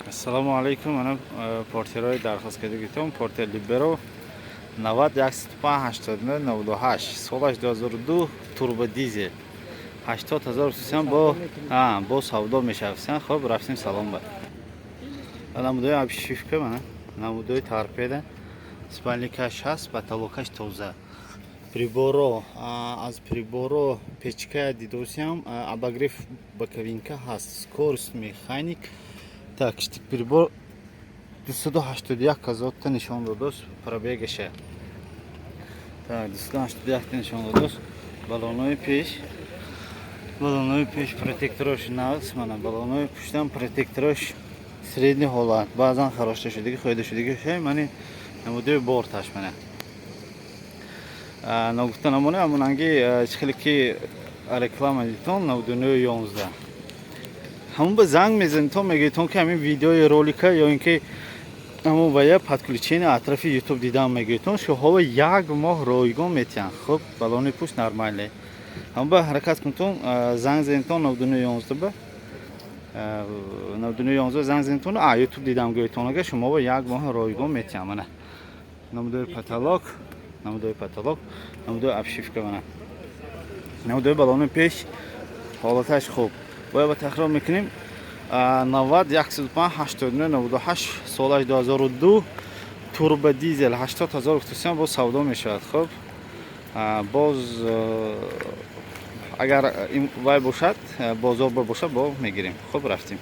Ассалому алейкум. Ман портирои дархосткардагитам портер Libero 91858998 солаш 2002 турбо дизел 80000 сусян бо савдо мешавсян. Хоб рафтим салом ба намудои абшифка мана намудои торпеда спальникаш ҳаст, потолокаш тоза, приборо аз приборо печка дидосиам обогрев боковинка ҳаст, скорост механик. Так, штик прибор 281 нишон додост, пробегаша. Так, 281 нишон додост. Баллонои пеш протекторош навс мана, баллонои пуштам протекторош средний ҳолат, баъзан хароста шудагӣ, хоида шудагӣ шай мани намудои борташ мана. Нагуфта намоне амонанги чихеле ки реклама дитон 9911. Ҳамон ба занг мезанед то мегӯед ки ҳамин видеои ролика ё ин ки ҳамон ба як подключение атрафи YouTube дидан мегӯед шуҳо як моҳ ройгон метиҳанд. Хуб, баллони пушт нормале. Ҳамон ба ҳаракат кунтон занг занедтон 9911 ба 9911 занг занедтон YouTube дидам гӯетонага шумо ба як моҳ ройгон метиҳанд мана. Намудои потолок, намудои обшивка мана. Намудои баллони пеш ҳолаташ хуб. Бояд ба тахрор мекунем 90 105 89 98 солаш 2002 турбо дизел 80000 тусян бо савдо мешавад. Хуб, боз агар вай бошад, бозор бошад бо мегирем. Хуб, рафтем.